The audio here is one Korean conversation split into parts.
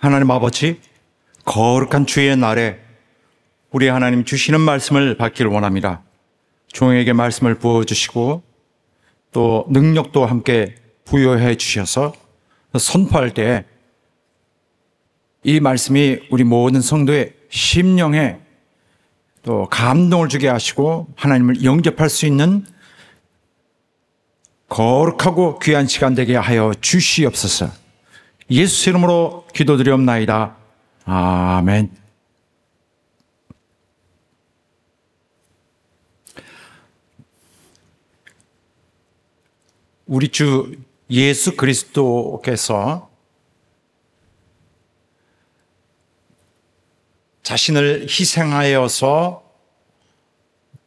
하나님 아버지, 거룩한 주의 날에 우리 하나님 주시는 말씀을 받기를 원합니다. 종에게 말씀을 부어주시고 또 능력도 함께 부여해 주셔서 선포할 때 이 말씀이 우리 모든 성도의 심령에 또 감동을 주게 하시고 하나님을 영접할 수 있는 거룩하고 귀한 시간 되게 하여 주시옵소서. 예수 이름으로 기도드리옵나이다. 아멘. 우리 주 예수 그리스도께서 자신을 희생하여서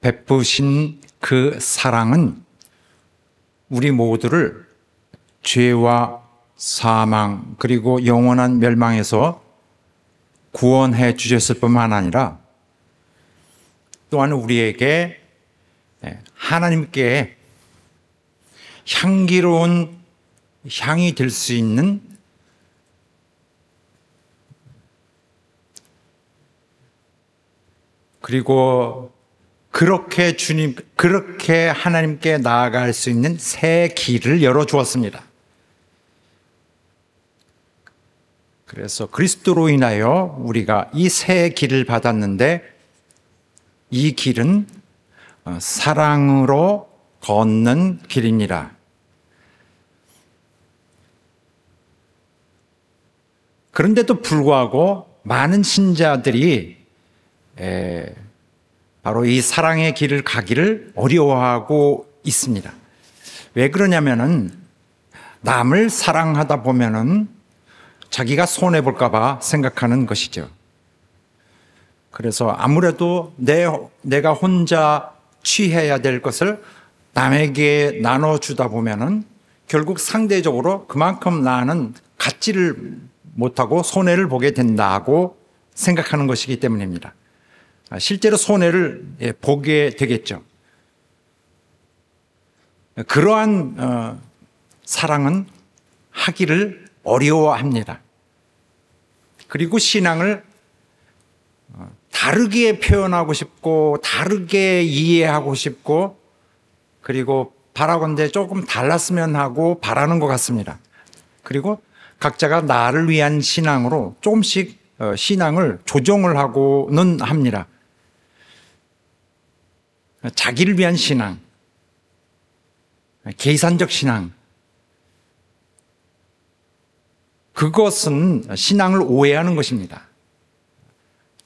베푸신 그 사랑은 우리 모두를 죄와 사망 그리고 영원한 멸망에서 구원해 주셨을 뿐만 아니라 또한 우리에게 하나님께 향기로운 향이 될 수 있는 그리고 그렇게 하나님께 나아갈 수 있는 새 길을 열어 주었습니다. 그래서 그리스도로 인하여 우리가 이 새 길을 받았는데 이 길은 사랑으로 걷는 길입니다. 그런데도 불구하고 많은 신자들이 바로 이 사랑의 길을 가기를 어려워하고 있습니다. 왜 그러냐면은 남을 사랑하다 보면은 자기가 손해볼까봐 생각하는 것이죠. 그래서 아무래도 내가 혼자 취해야 될 것을 남에게 나눠주다 보면은 결국 상대적으로 그만큼 나는 갖지를 못하고 손해를 보게 된다고 생각하는 것이기 때문입니다. 실제로 손해를 보게 되겠죠. 그러한 사랑은 하기를 어려워합니다. 그리고 신앙을 다르게 표현하고 싶고 다르게 이해하고 싶고 그리고 바라건대 조금 달랐으면 하고 바라는 것 같습니다. 그리고 각자가 나를 위한 신앙으로 조금씩 신앙을 조정을 하고는 합니다. 자기를 위한 신앙, 계산적 신앙, 그것은 신앙을 오해하는 것입니다.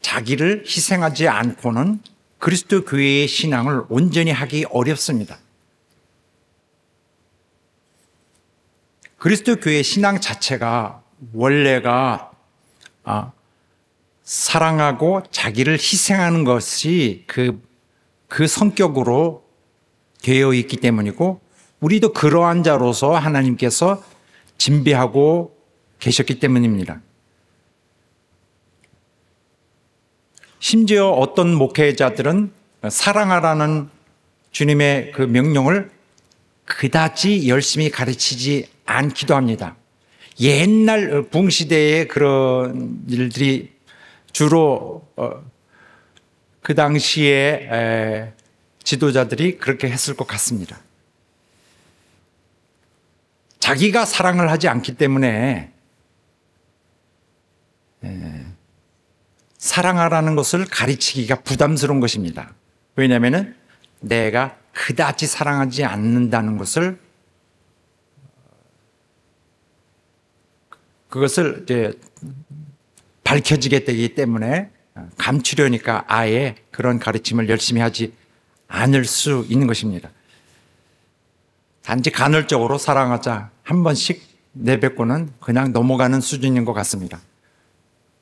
자기를 희생하지 않고는 그리스도 교회의 신앙을 온전히 하기 어렵습니다. 그리스도 교회의 신앙 자체가 원래가 사랑하고 자기를 희생하는 것이 그 성격으로 되어 있기 때문이고 우리도 그러한 자로서 하나님께서 진배하고 계셨기 때문입니다. 심지어 어떤 목회자들은 사랑하라는 주님의 그 명령을 그다지 열심히 가르치지 않기도 합니다. 옛날 붕시대의 그런 일들이 주로 그 당시에 지도자들이 그렇게 했을 것 같습니다. 자기가 사랑을 하지 않기 때문에 사랑하라는 것을 가르치기가 부담스러운 것입니다. 왜냐하면 내가 그다지 사랑하지 않는다는 것을 그것을 이제 밝혀지게 되기 때문에 감추려니까 아예 그런 가르침을 열심히 하지 않을 수 있는 것입니다. 단지 간헐적으로 사랑하자 한 번씩 내뱉고는 그냥 넘어가는 수준인 것 같습니다.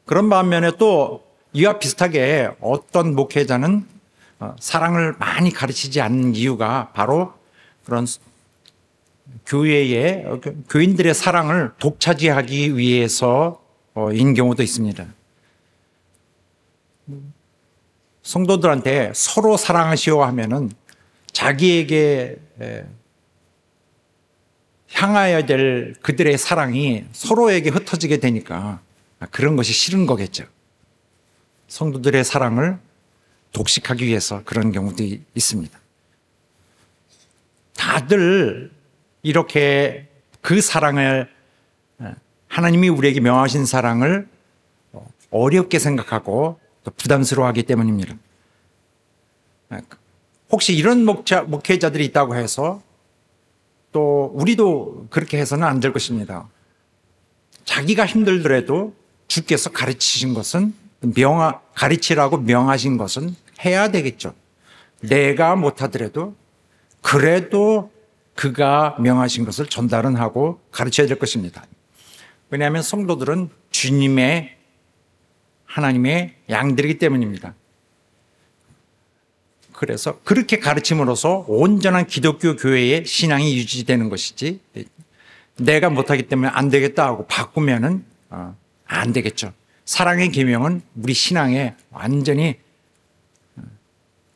그런 반면에 또 이와 비슷하게 어떤 목회자는 사랑을 많이 가르치지 않는 이유가 바로 그런 교인들의 사랑을 독차지하기 위해서인 경우도 있습니다. 성도들한테 서로 사랑하시오 하면은 자기에게 향하여야 될 그들의 사랑이 서로에게 흩어지게 되니까 그런 것이 싫은 거겠죠. 성도들의 사랑을 독식하기 위해서 그런 경우도 있습니다. 다들 이렇게 그 사랑을, 하나님이 우리에게 명하신 사랑을 어렵게 생각하고 또 부담스러워하기 때문입니다. 혹시 이런 목회자들이 있다고 해서 또 우리도 그렇게 해서는 안 될 것입니다. 자기가 힘들더라도 주께서 가르치신 것은 가르치라고 명하신 것은 해야 되겠죠. 내가 못하더라도 그래도 그가 명하신 것을 전달은 하고 가르쳐야 될 것입니다. 왜냐하면 성도들은 주님의 하나님의 양들이기 때문입니다. 그래서 그렇게 가르침으로써 온전한 기독교 교회의 신앙이 유지되는 것이지, 내가 못하기 때문에 안 되겠다 하고 바꾸면은 안 되겠죠. 사랑의 계명은 우리 신앙의 완전히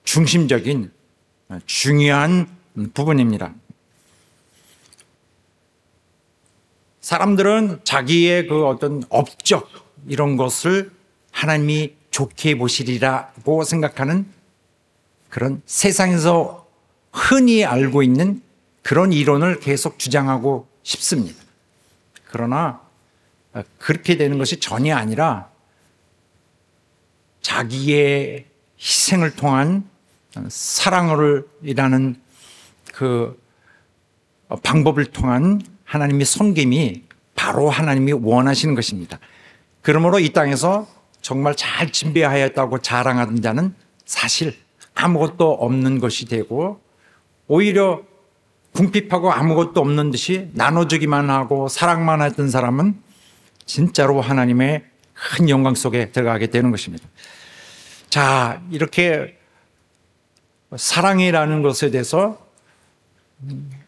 중심적인 중요한 부분입니다. 사람들은 자기의 그 어떤 업적 이런 것을 하나님이 좋게 보시리라고 생각하는 그런 세상에서 흔히 알고 있는 그런 이론을 계속 주장하고 싶습니다. 그러나 그렇게 되는 것이 전혀 아니라 자기의 희생을 통한 사랑이라는 그 방법을 통한 하나님의 섬김이 바로 하나님이 원하시는 것입니다. 그러므로 이 땅에서 정말 잘 진배하였다고 자랑하는 자는 사실 아무것도 없는 것이 되고, 오히려 궁핍하고 아무것도 없는 듯이 나눠주기만 하고 사랑만 했던 사람은 진짜로 하나님의 큰 영광 속에 들어가게 되는 것입니다. 자, 이렇게 사랑이라는 것에 대해서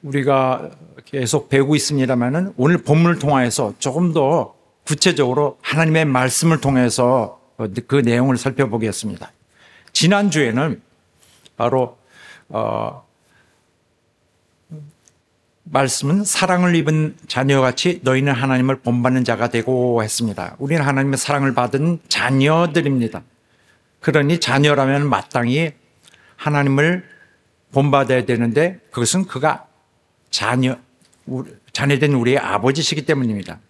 우리가 계속 배우고 있습니다만은 오늘 본문을 통해서 조금 더 구체적으로 하나님의 말씀을 통해서 그 내용을 살펴보겠습니다. 지난주에는 바로 말씀은 사랑을 입은 자녀같이 너희는 하나님을 본받는 자가 되고 했습니다. 우리는 하나님의 사랑을 받은 자녀들입니다. 그러니 자녀라면 마땅히 하나님을 본받아야 되는데 그것은 그가 자녀된 우리의 아버지시기 때문입니다.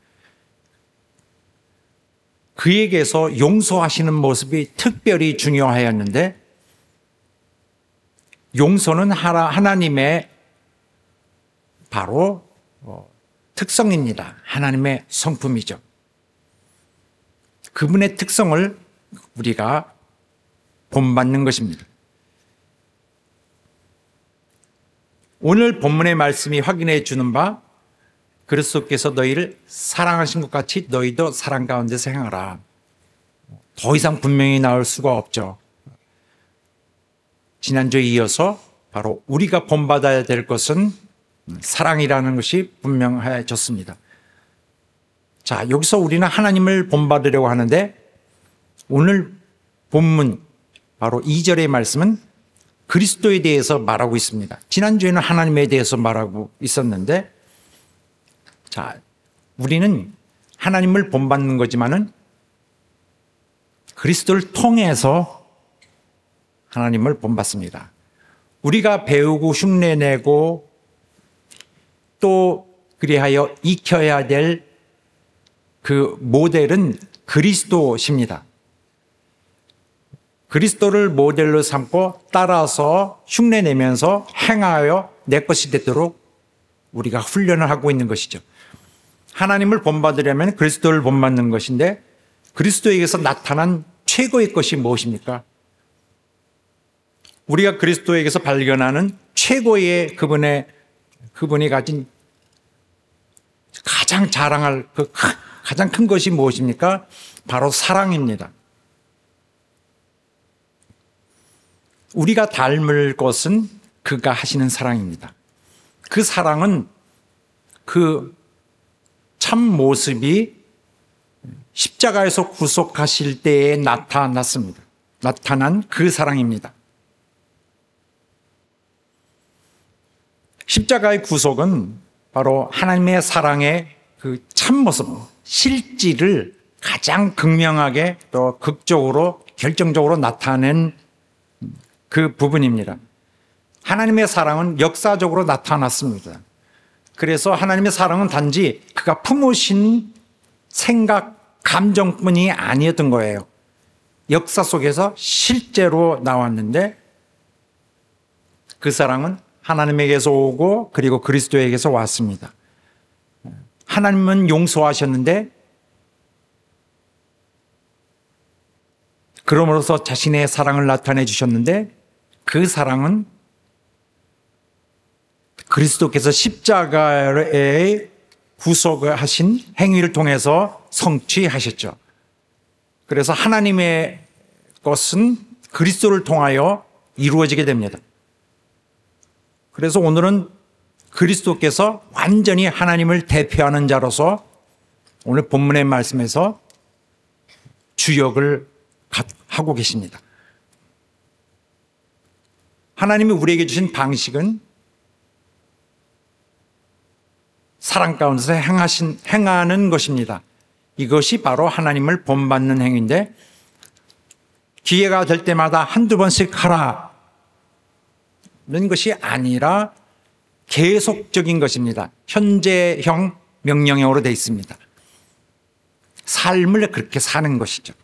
그에게서 용서하시는 모습이 특별히 중요하였는데, 용서는 하나님의 바로 특성입니다. 하나님의 성품이죠. 그분의 특성을 우리가 본받는 것입니다. 오늘 본문의 말씀이 확인해 주는 바, 그리스도께서 너희를 사랑하신 것 같이 너희도 사랑 가운데서 행하라. 더 이상 분명히 나올 수가 없죠. 지난주에 이어서 바로 우리가 본받아야 될 것은 사랑이라는 것이 분명해졌습니다. 자, 여기서 우리는 하나님을 본받으려고 하는데, 오늘 본문 바로 2절의 말씀은 그리스도에 대해서 말하고 있습니다. 지난주에는 하나님에 대해서 말하고 있었는데, 자, 우리는 하나님을 본받는 거지만은 그리스도를 통해서 하나님을 본받습니다. 우리가 배우고 흉내내고 또 그리하여 익혀야 될 그 모델은 그리스도십니다. 그리스도를 모델로 삼고 따라서 흉내내면서 행하여 내 것이 되도록 우리가 훈련을 하고 있는 것이죠. 하나님을 본받으려면 그리스도를 본받는 것인데, 그리스도에게서 나타난 최고의 것이 무엇입니까? 우리가 그리스도에게서 발견하는 최고의 그분이 가진 가장 자랑할 가장 큰 것이 무엇입니까? 바로 사랑입니다. 우리가 닮을 것은 그가 하시는 사랑입니다. 그 사랑은 그 참 모습이 십자가에서 구속하실 때에 나타난 그 사랑입니다. 십자가의 구속은 바로 하나님의 사랑의 그 참모습, 실질을 가장 극명하게 또 극적으로 결정적으로 나타낸 그 부분입니다. 하나님의 사랑은 역사적으로 나타났습니다. 그래서 하나님의 사랑은 단지 그가 품으신 생각, 감정뿐이 아니었던 거예요. 역사 속에서 실제로 나왔는데 그 사랑은 하나님에게서 오고 그리고 그리스도에게서 왔습니다. 하나님은 용서하셨는데 그러므로서 자신의 사랑을 나타내 주셨는데 그 사랑은 그리스도께서 십자가에 구속하신 행위를 통해서 성취하셨죠. 그래서 하나님의 것은 그리스도를 통하여 이루어지게 됩니다. 그래서 오늘은 그리스도께서 완전히 하나님을 대표하는 자로서 오늘 본문의 말씀에서 주역을 하고 계십니다. 하나님이 우리에게 주신 방식은 사랑 가운데서 행하는 것입니다. 이것이 바로 하나님을 본받는 행위인데 기회가 될 때마다 한두 번씩 하라는 것이 아니라 계속적인 것입니다. 현재형 명령형으로 되어 있습니다. 삶을 그렇게 사는 것이죠.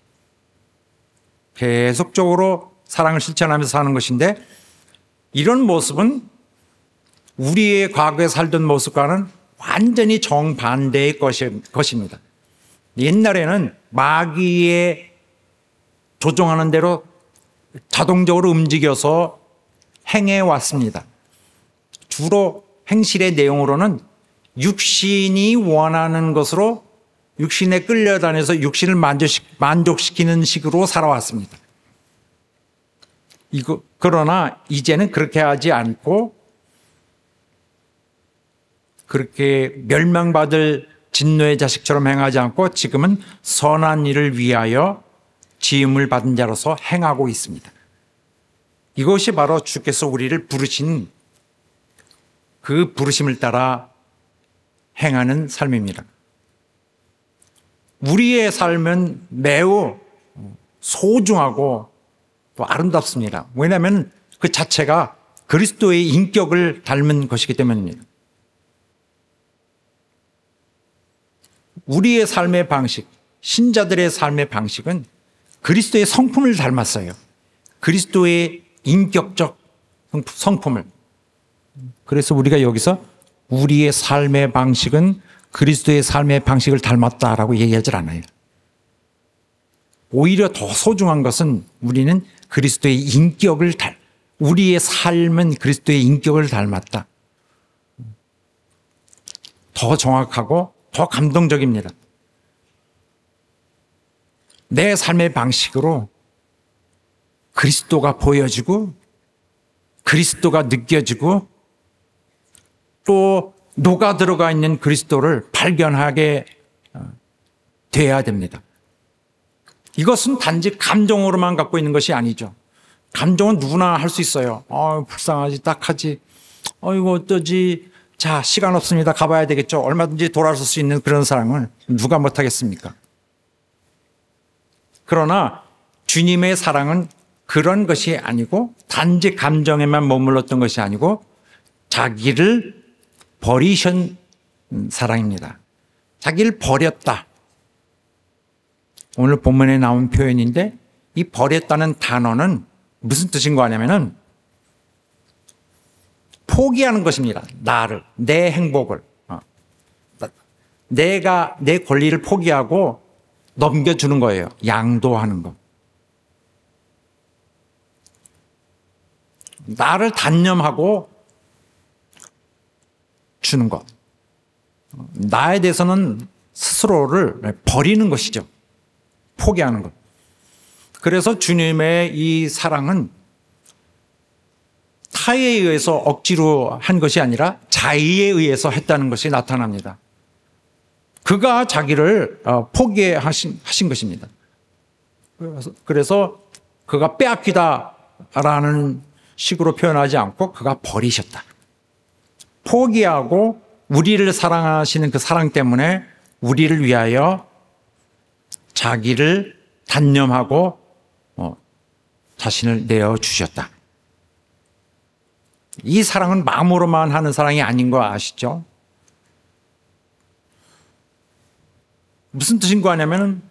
계속적으로 사랑을 실천하면서 사는 것인데 이런 모습은 우리의 과거에 살던 모습과는 완전히 정반대의 것입니다. 옛날에는 마귀의 조종하는 대로 자동적으로 움직여서 행해왔습니다. 주로 행실의 내용으로는 육신이 원하는 것으로 육신에 끌려다녀서 육신을 만족시키는 식으로 살아왔습니다. 그러나 이제는 그렇게 하지 않고 그렇게 멸망받을 진노의 자식처럼 행하지 않고 지금은 선한 일을 위하여 지음을 받은 자로서 행하고 있습니다. 이것이 바로 주께서 우리를 부르신 그 부르심을 따라 행하는 삶입니다. 우리의 삶은 매우 소중하고 또 아름답습니다. 왜냐하면 그 자체가 그리스도의 인격을 닮은 것이기 때문입니다. 우리의 삶의 방식, 신자들의 삶의 방식은 그리스도의 성품을 닮았어요. 그리스도의 인격적 성품을. 그래서 우리가 여기서 우리의 삶의 방식은 그리스도의 삶의 방식을 닮았다라고 얘기하지 않아요. 오히려 더 소중한 것은 우리는 그리스도의 인격을 우리의 삶은 그리스도의 인격을 닮았다. 더 정확하고 더 감동적입니다. 내 삶의 방식으로 그리스도가 보여지고 그리스도가 느껴지고 또 녹아 들어가 있는 그리스도를 발견하게 돼야 됩니다. 이것은 단지 감정으로만 갖고 있는 것이 아니죠. 감정은 누구나 할 수 있어요. 불쌍하지, 딱하지. 이거 어떠지. 자, 시간 없습니다. 가봐야 되겠죠. 얼마든지 돌아설 수 있는 그런 사랑을 누가 못하겠습니까? 그러나 주님의 사랑은 그런 것이 아니고 단지 감정에만 머물렀던 것이 아니고 자기를 버리신 사랑입니다. 자기를 버렸다. 오늘 본문에 나온 표현인데 이 버렸다는 단어는 무슨 뜻인 거 아냐면은 포기하는 것입니다. 나를, 내 행복을. 내가 내 권리를 포기하고 넘겨주는 거예요. 양도하는 거. 나를 단념하고 주는 것. 나에 대해서는 스스로를 버리는 것이죠. 포기하는 것. 그래서 주님의 이 사랑은 타에 의해서 억지로 한 것이 아니라 자의에 의해서 했다는 것이 나타납니다. 그가 자기를 포기하신 것입니다. 그래서 그가 빼앗기다라는 식으로 표현하지 않고 그가 버리셨다. 포기하고 우리를 사랑하시는 그 사랑 때문에 우리를 위하여 자기를 단념하고 자신을 내어주셨다. 이 사랑은 마음으로만 하는 사랑이 아닌 거 아시죠? 무슨 뜻인가 하냐면은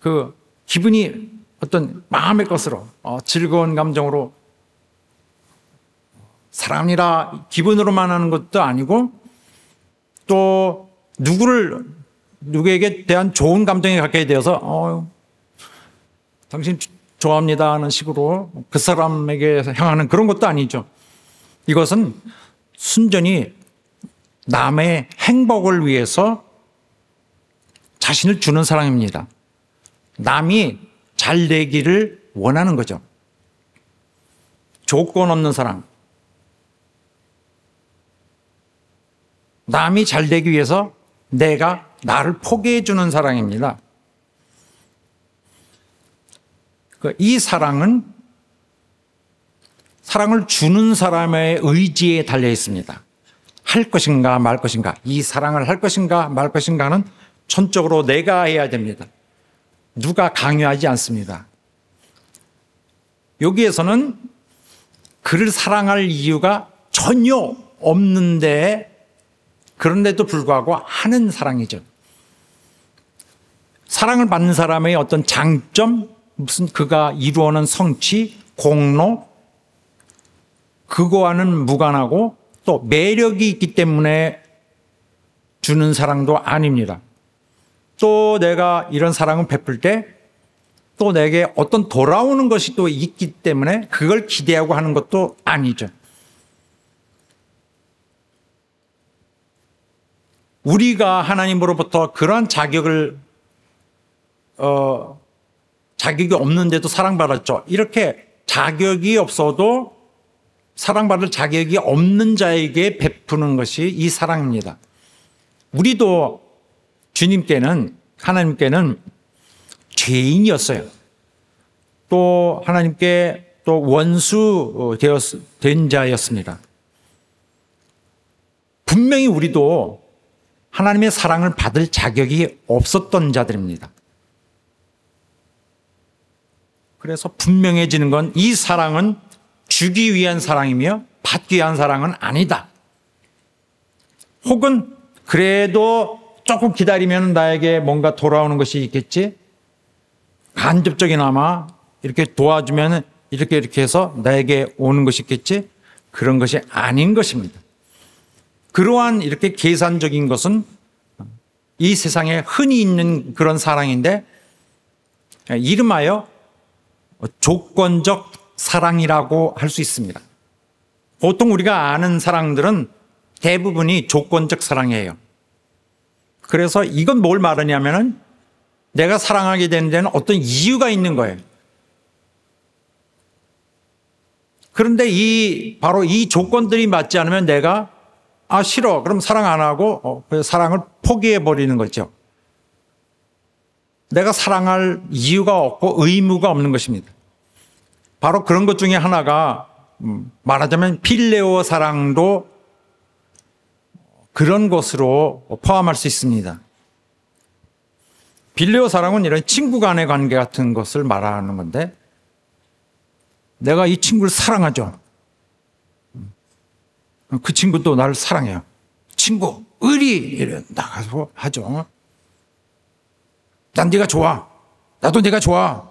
그 기분이 어떤 마음의 것으로 즐거운 감정으로 사랑이라 기분으로만 하는 것도 아니고 또 누구에게 대한 좋은 감정이 갖게 되어서 당신 좋아합니다 하는 식으로 그 사람에게 향하는 그런 것도 아니죠. 이것은 순전히 남의 행복을 위해서 자신을 주는 사랑입니다. 남이 잘 되기를 원하는 거죠. 조건 없는 사랑. 남이 잘 되기 위해서 내가 나를 포기해 주는 사랑입니다. 이 사랑은 사랑을 주는 사람의 의지에 달려 있습니다. 할 것인가 말 것인가, 이 사랑을 할 것인가 말 것인가는 전적으로 내가 해야 됩니다. 누가 강요하지 않습니다. 여기에서는 그를 사랑할 이유가 전혀 없는데 그런데도 불구하고 하는 사랑이죠. 사랑을 받는 사람의 어떤 장점, 무슨 그가 이루어낸 성취, 공로, 그거와는 무관하고 또 매력이 있기 때문에 주는 사랑도 아닙니다. 또 내가 이런 사랑을 베풀 때 또 내게 어떤 돌아오는 것이 또 있기 때문에 그걸 기대하고 하는 것도 아니죠. 우리가 하나님으로부터 그러한 자격이 없는데도 사랑받았죠. 이렇게 자격이 없어도 사랑받을 자격이 없는 자에게 베푸는 것이 이 사랑입니다. 우리도 하나님께는 죄인이었어요. 또 하나님께 또 원수 된 자였습니다. 분명히 우리도 하나님의 사랑을 받을 자격이 없었던 자들입니다. 그래서 분명해지는 건 이 사랑은 주기 위한 사랑이며 받기 위한 사랑은 아니다. 혹은 그래도 조금 기다리면 나에게 뭔가 돌아오는 것이 있겠지. 간접적이나마 이렇게 도와주면 이렇게 해서 나에게 오는 것이 있겠지. 그런 것이 아닌 것입니다. 그러한 이렇게 계산적인 것은 이 세상에 흔히 있는 그런 사랑인데 이름하여 조건적 사랑이라고 할 수 있습니다. 보통 우리가 아는 사랑들은 대부분이 조건적 사랑이에요. 그래서 이건 뭘 말하냐면은 내가 사랑하게 되는 데는 어떤 이유가 있는 거예요. 그런데 바로 이 조건들이 맞지 않으면 내가 싫어. 그럼 사랑 안 하고 사랑을 포기해 버리는 거죠. 내가 사랑할 이유가 없고 의무가 없는 것입니다. 바로 그런 것 중에 하나가 말하자면 필레오 사랑도 그런 것으로 포함할 수 있습니다. 필레오 사랑은 이런 친구 간의 관계 같은 것을 말하는 건데 내가 이 친구를 사랑하죠. 그 친구도 나를 사랑해요. 친구, 의리 이래 나가서 하죠. 난 네가 좋아. 나도 네가 좋아.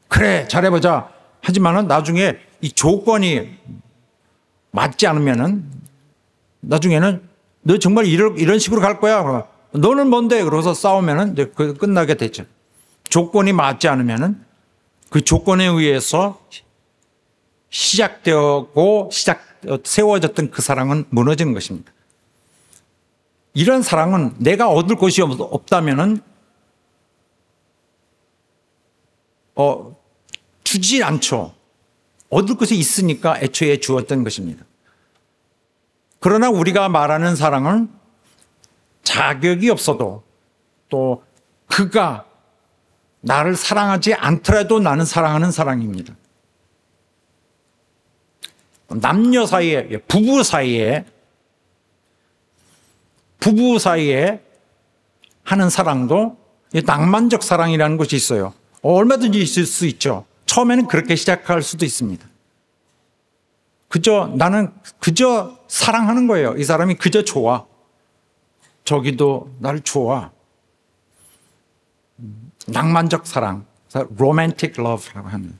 그래, 잘해보자. 하지만은 나중에 이 조건이 맞지 않으면은 나중에는 너 정말 이런 식으로 갈 거야. 너는 뭔데? 그러고서 싸우면은 이제 끝나게 되죠. 조건이 맞지 않으면은 그 조건에 의해서 세워졌던 그 사랑은 무너지는 것입니다. 이런 사랑은 내가 얻을 것이 없다면은 주지 않죠. 얻을 것이 있으니까 애초에 주었던 것입니다. 그러나 우리가 말하는 사랑은 자격이 없어도 또 그가 나를 사랑하지 않더라도 나는 사랑하는 사랑입니다. 남녀 사이에, 부부 사이에 하는 사랑도 낭만적 사랑이라는 것이 있어요. 얼마든지 있을 수 있죠. 처음에는 그렇게 시작할 수도 있습니다. 나는 그저 사랑하는 거예요. 이 사람이 그저 좋아. 저기도 나를 좋아. 낭만적 사랑, romantic love라고 하는.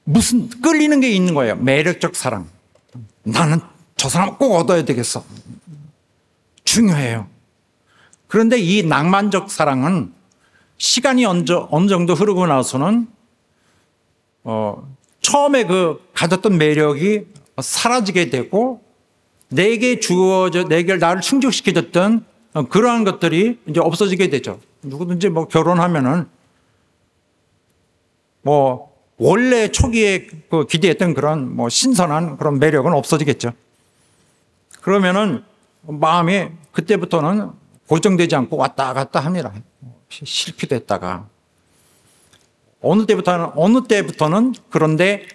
무슨 끌리는 게 있는 거예요. 매력적 사랑. 나는 저 사람 꼭 얻어야 되겠어. 중요해요. 그런데 이 낭만적 사랑은 시간이 어느 정도 흐르고 나서는 처음에 가졌던 매력이 사라지게 되고 내게 나를 충족시켜줬던 그러한 것들이 이제 없어지게 되죠. 누구든지 결혼하면은 원래 초기에 기대했던 그런 신선한 그런 매력은 없어지겠죠. 그러면은 마음이 그때부터는 고정되지 않고 왔다 갔다 합니다. 실피됐다가 어느 때부터는 그런데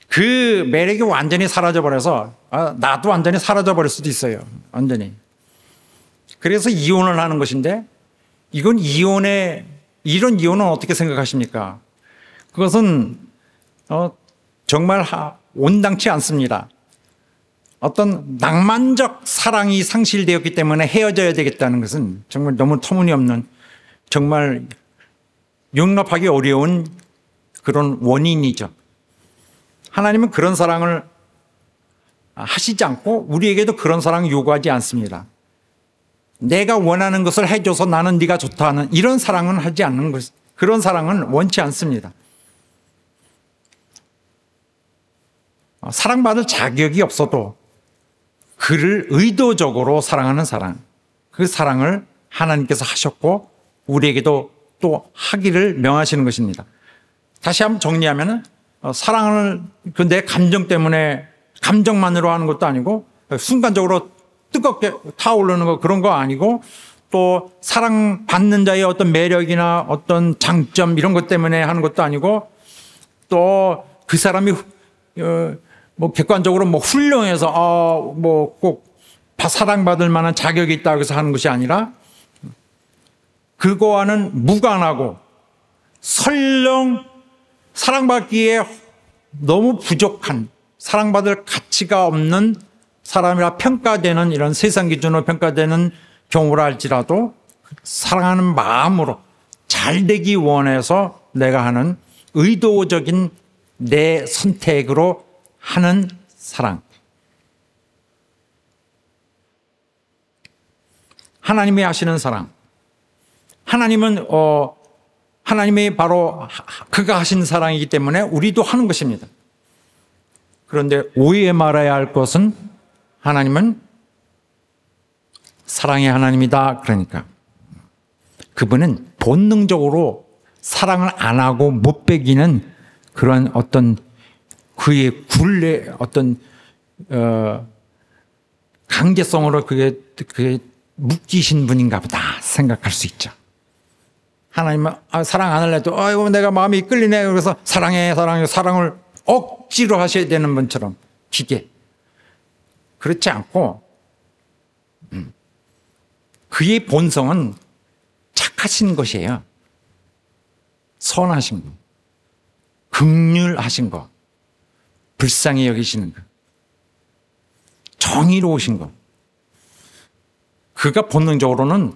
그 매력이 완전히 사라져버려서 나도 완전히 사라져버릴 수도 있어요. 완전히. 그래서 이혼을 하는 것인데 이런 이혼은 어떻게 생각하십니까? 그것은 정말 온당치 않습니다. 어떤 낭만적 사랑이 상실되었기 때문에 헤어져야 되겠다는 것은 정말 너무 터무니없는, 정말 용납하기 어려운 그런 원인이죠. 하나님은 그런 사랑을 하시지 않고 우리에게도 그런 사랑을 요구하지 않습니다. 내가 원하는 것을 해줘서 나는 네가 좋다 하는 이런 사랑은 하지 않는 것, 그런 사랑은 원치 않습니다. 사랑받을 자격이 없어도 그를 의도적으로 사랑하는 사랑, 그 사랑을 하나님께서 하셨고 우리에게도 또 하기를 명하시는 것입니다. 다시 한번 정리하면 사랑을 내 감정 때문에 감정만으로 하는 것도 아니고 순간적으로 뜨겁게 타오르는 거 그런 거 아니고 또 사랑받는 자의 어떤 매력이나 어떤 장점 이런 것 때문에 하는 것도 아니고 또 그 사람이 객관적으로 훌륭해서 꼭 사랑받을 만한 자격이 있다고 해서 하는 것이 아니라 그거와는 무관하고 설령 사랑받기에 너무 부족한, 사랑받을 가치가 없는 사람이라 평가되는, 이런 세상 기준으로 평가되는 경우라 할지라도 사랑하는 마음으로 잘되기 원해서 내가 하는 의도적인 내 선택으로 하는 사랑. 하나님이 하시는 사랑. 하나님이 바로 그가 하신 사랑이기 때문에 우리도 하는 것입니다. 그런데 오해 말아야 할 것은 하나님은 사랑의 하나님이다. 그러니까 그분은 본능적으로 사랑을 안 하고 못 배기는 그런 어떤 그의 어떤 강제성으로 그게 묶이신 분인가 보다 생각할 수 있죠. 하나님은 사랑 안 할래도 내가 마음이 끌리네 그래서 사랑을 억지로 하셔야 되는 분처럼 기계. 그렇지 않고 그의 본성은 착하신 것이에요. 선하신 것, 긍휼하신 것, 불쌍히 여기시는 것, 정의로우신 것. 그가 본능적으로는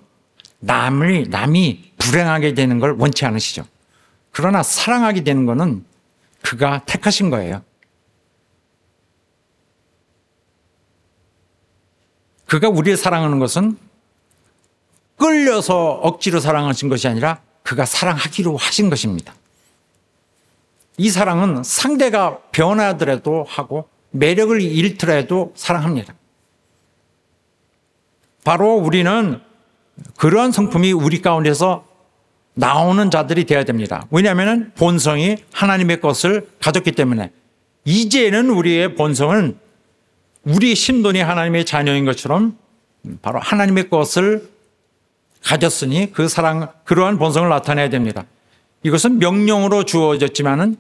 남이 불행하게 되는 걸 원치 않으시죠. 그러나 사랑하게 되는 것은 그가 택하신 거예요. 그가 우리를 사랑하는 것은 끌려서 억지로 사랑하신 것이 아니라 그가 사랑하기로 하신 것입니다. 이 사랑은 상대가 변하더라도 하고 매력을 잃더라도 사랑합니다. 바로 우리는 그러한 성품이 우리 가운데서 나오는 자들이 되어야 됩니다. 왜냐하면 본성이 하나님의 것을 가졌기 때문에 이제는 우리의 본성은 우리의 신분이 하나님의 자녀인 것처럼 바로 하나님의 것을 가졌으니 그러한 본성을 나타내야 됩니다. 이것은 명령으로 주어졌지만은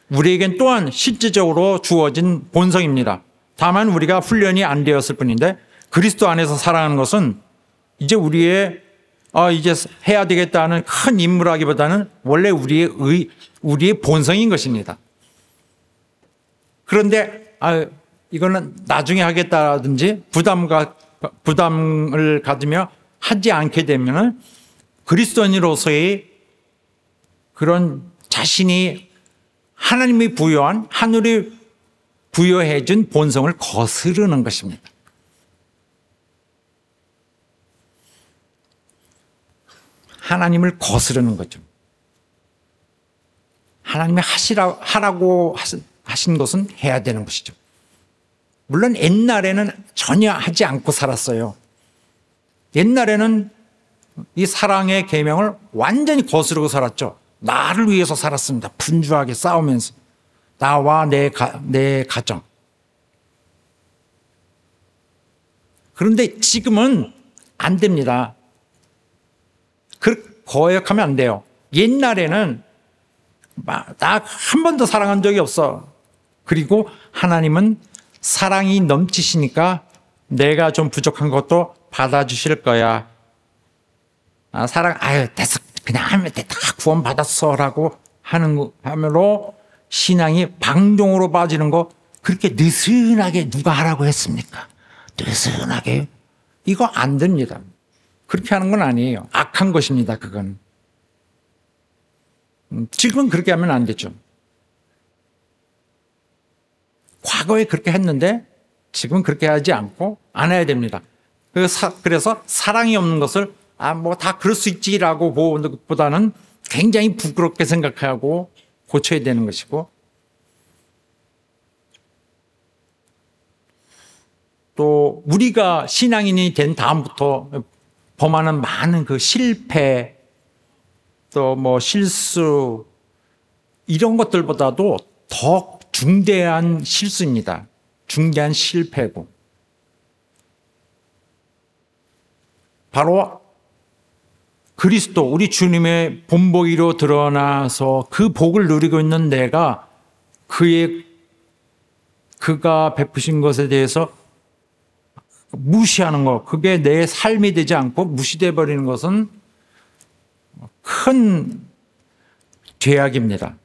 우리에겐 또한 실질적으로 주어진 본성입니다. 다만 우리가 훈련이 안 되었을 뿐인데 그리스도 안에서 살아가는 것은 이제 우리의 이제 해야 되겠다는 큰 임무라기보다는 원래 우리의 본성인 것입니다. 그런데 이거는 나중에 하겠다든지 부담을 가지며 하지 않게 되면은 그리스도인으로서의 그런 자신이 하나님이 부여한 하늘이 부여해 준 본성을 거스르는 것입니다. 하나님을 거스르는 거죠. 하나님이 하라고 하신 것은 해야 되는 것이죠. 물론 옛날에는 전혀 하지 않고 살았어요. 옛날에는 이 사랑의 계명을 완전히 거스르고 살았죠. 나를 위해서 살았습니다. 분주하게 싸우면서. 나와 내 가정. 그런데 지금은 안 됩니다. 거역하면 안 돼요. 옛날에는 나 한 번도 사랑한 적이 없어. 그리고 하나님은 사랑이 넘치시니까 내가 좀 부족한 것도 받아주실 거야. 됐어. 그냥 하면 돼. 다 구원받았어라고 함으로 신앙이 방종으로 빠지는 거 그렇게 느슨하게 누가 하라고 했습니까? 느슨하게. 이거 안 됩니다. 그렇게 하는 건 아니에요. 악한 것입니다. 그건. 지금은 그렇게 하면 안 되죠. 과거에 그렇게 했는데 지금은 그렇게 하지 않고 안 해야 됩니다. 그래서 사랑이 없는 것을 다 그럴 수 있지라고 보는 것보다는 굉장히 부끄럽게 생각하고 고쳐야 되는 것이고, 또 우리가 신앙인이 된 다음부터 범하는 많은 그 실패, 또 실수, 이런 것들보다도 더 중대한 실수입니다. 중대한 실패고. 바로 그리스도, 우리 주님의 본보기로 드러나서 그 복을 누리고 있는 내가 그가 베푸신 것에 대해서 무시하는 것, 그게 내 삶이 되지 않고 무시돼 버리는 것은 큰 죄악입니다.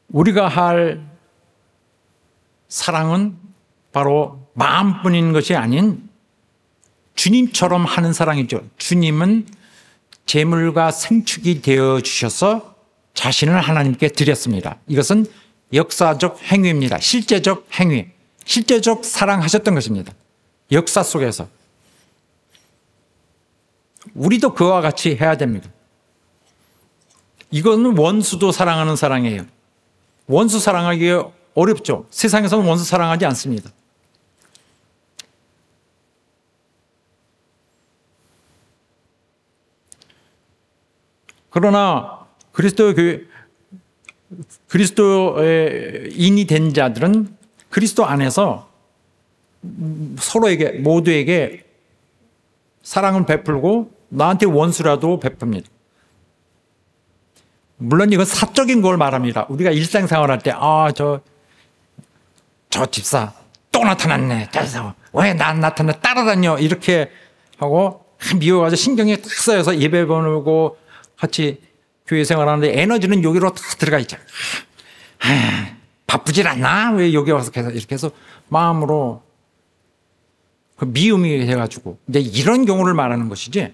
우리가 할 사랑은 바로 마음뿐인 것이 아닌 주님처럼 하는 사랑이죠. 주님은 제물과 생축이 되어 주셔서 자신을 하나님께 드렸습니다. 이것은 역사적 행위입니다. 실제적 행위, 실제적 사랑하셨던 것입니다. 역사 속에서. 우리도 그와 같이 해야 됩니다. 이거는 원수도 사랑하는 사랑이에요. 원수 사랑하기 어렵죠. 세상에서는 원수 사랑하지 않습니다. 그러나 그리스도의 인이 된 자들은 그리스도 안에서 서로에게, 모두에게 사랑을 베풀고 나한테 원수라도 베풉니다. 물론 이건 사적인 걸 말합니다. 우리가 일상생활 할 때, 저 집사 또 나타났네. 왜 나 나타나 따라다녀. 이렇게 하고 미워가지고 신경이 딱 쓰여서 예배 보내고 같이 교회 생활하는데 에너지는 여기로 다 들어가 있죠. 바쁘질 않나? 왜 여기 와서 계속 이렇게 해서 마음으로 그 미움이 돼가지고. 이제 이런 경우를 말하는 것이지.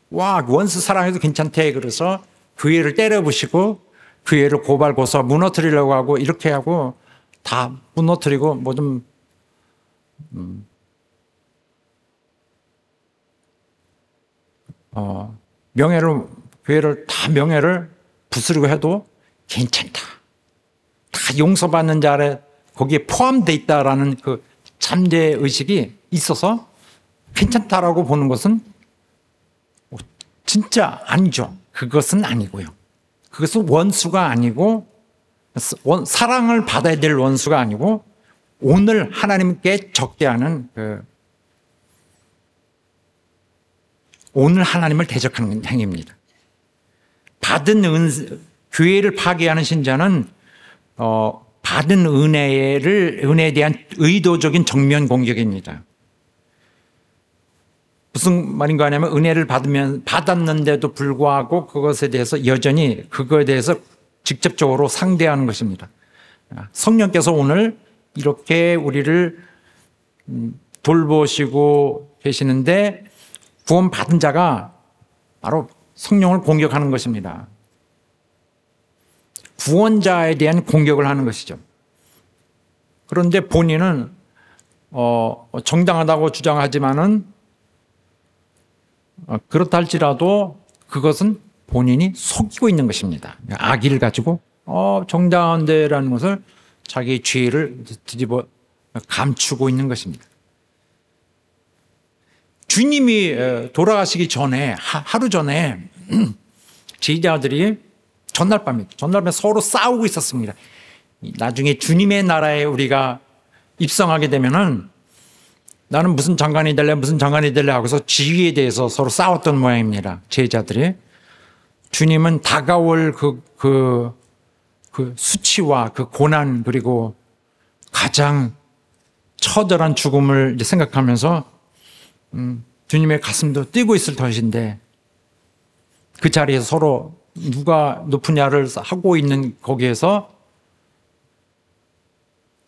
원수 사랑해도 괜찮대. 그래서 교회를 때려부시고 교회를 고발 고소 무너뜨리려고 하고 이렇게 하고 다 무너뜨리고 교회를 부수려고 해도 괜찮다. 다 용서받는 자에 거기에 포함되어 있다라는 그 잠재 의식이 있어서 괜찮다라고 보는 것은 진짜 아니죠. 그것은 아니고요. 그것은 원수가 아니고 사랑을 받아야 될 원수가 아니고 오늘 하나님께 적대하는 오늘 하나님을 대적하는 행위입니다. 받은 교회를 파괴하는 신자는 받은 은혜에 대한 의도적인 정면 공격입니다. 무슨 말인가 하냐면 은혜를 받았는데도 불구하고 그것에 대해서 여전히 그거에 대해서 직접적으로 상대하는 것입니다. 성령께서 오늘 이렇게 우리를 돌보시고 계시는데 구원받은 자가 바로 성령을 공격하는 것입니다. 구원자에 대한 공격을 하는 것이죠. 그런데 본인은 정당하다고 주장하지만은 그렇다 할지라도 그것은 본인이 속이고 있는 것입니다. 악의를 가지고 정당한데라는 것을 자기의 죄를 뒤집어 감추고 있는 것입니다. 주님이 돌아가시기 전에 하루 전에 제자들이 전날 밤에 서로 싸우고 있었습니다. 나중에 주님의 나라에 우리가 입성하게 되면은 나는 무슨 장관이 될래 하고서 지위에 대해서 서로 싸웠던 모양입니다. 제자들이. 주님은 다가올 그 수치와 그 고난 그리고 가장 처절한 죽음을 생각하면서 주님의 가슴도 뛰고 있을 터인데 그 자리에서 서로 누가 높으냐를 하고 있는 거기에서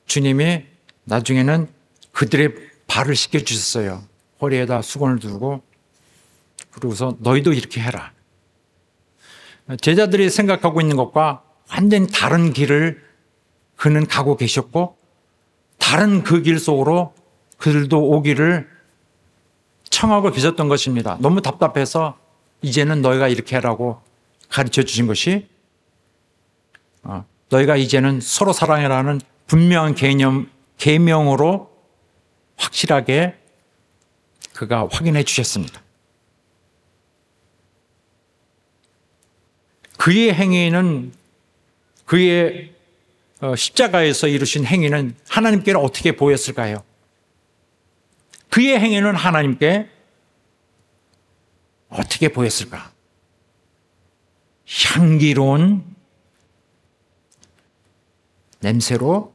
주님이 나중에는 그들의 발을 씻겨주셨어요. 허리에다 수건을 두고 그러고서 너희도 이렇게 해라. 제자들이 생각하고 있는 것과 완전히 다른 길을 그는 가고 계셨고 다른 그 길 속으로 그들도 오기를 청하고 계셨던 것입니다. 너무 답답해서 이제는 너희가 이렇게 하라고 가르쳐 주신 것이 너희가 이제는 서로 사랑해라는 분명한 계명으로 확실하게 그가 확인해 주셨습니다. 그의 행위는 그의 십자가에서 이루신 행위는 하나님께는 어떻게 보였을까요? 그의 행위는 하나님께 어떻게 보였을까? 향기로운 냄새로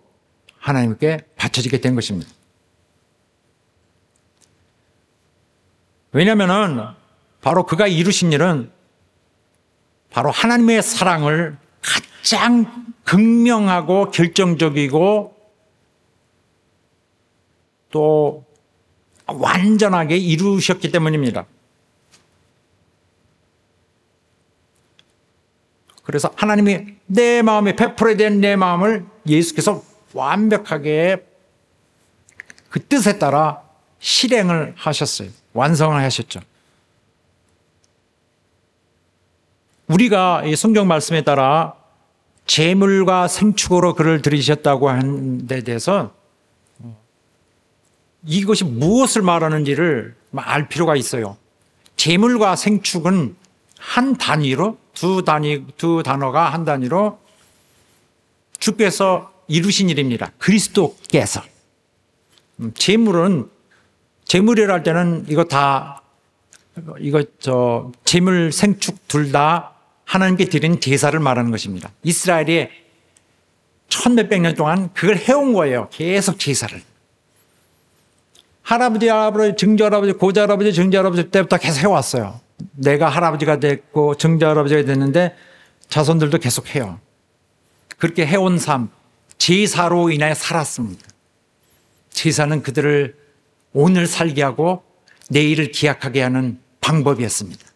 하나님께 바쳐지게 된 것입니다. 왜냐하면 바로 그가 이루신 일은 바로 하나님의 사랑을 가장 극명하고 결정적이고 또 완전하게 이루셨기 때문입니다. 그래서 하나님이 내 마음에 베풀어야 된 내 마음을 예수께서 완벽하게 그 뜻에 따라 실행을 하셨어요. 완성을 하셨죠. 우리가 이 성경 말씀에 따라 제물과 생축으로 그를 드리셨다고 한 데 대해서 이것이 무엇을 말하는지를 알 필요가 있어요. 제물과 생축은 한 단위로 두 단어가 한 단위로 주께서 이루신 일입니다. 그리스도께서. 제물이라 할 때는 제물 생축 둘 다 하나님께 드린 제사를 말하는 것입니다. 이스라엘이 1000몇백 년 동안 그걸 해온 거예요. 계속 제사를. 할아버지, 증조할아버지, 고조할아버지, 증조할아버지 때부터 계속 해왔어요. 내가 할아버지가 됐고 증조할아버지가 됐는데 자손들도 계속 해요. 그렇게 해온 삶, 제사로 인하여 살았습니다. 제사는 그들을 오늘 살게 하고 내일을 기약하게 하는 방법이었습니다.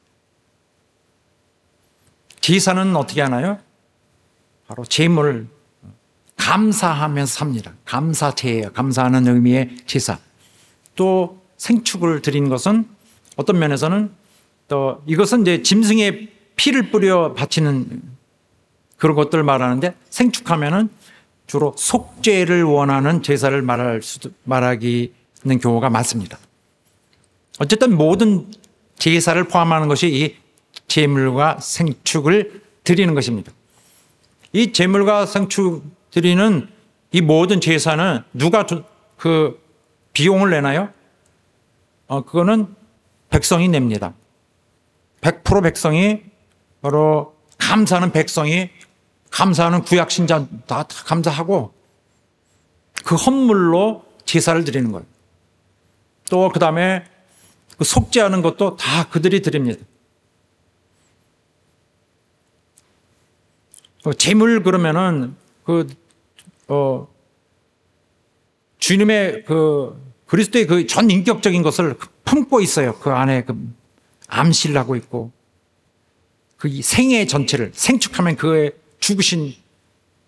제사는 어떻게 하나요? 바로 제물을 감사하면서 삽니다. 감사제예요. 감사하는 의미의 제사. 또 생축을 드리는 것은 어떤 면에서는 또 이것은 이제 짐승의 피를 뿌려 바치는 그런 것들을 말하는데 생축하면은 주로 속죄를 원하는 제사를 말하기는 경우가 많습니다. 어쨌든 모든 제사를 포함하는 것이 이 제물과 생축을 드리는 것입니다. 이 제물과 생축 드리는 이 모든 제사는 누가 그 비용을 내나요? 그거는 백성이 냅니다. 100% 백성이 바로 감사하는 백성이 감사하는 구약 신자 다 감사하고 그 헌물로 제사를 드리는 거예요. 또 그 다음에 그 속죄하는 것도 다 그들이 드립니다. 제물 그러면은 주님의 그리스도의 그 전 인격적인 것을 품고 있어요. 그 안에 암시를 하고 있고 그 생애 전체를 생축하면 그의 죽으신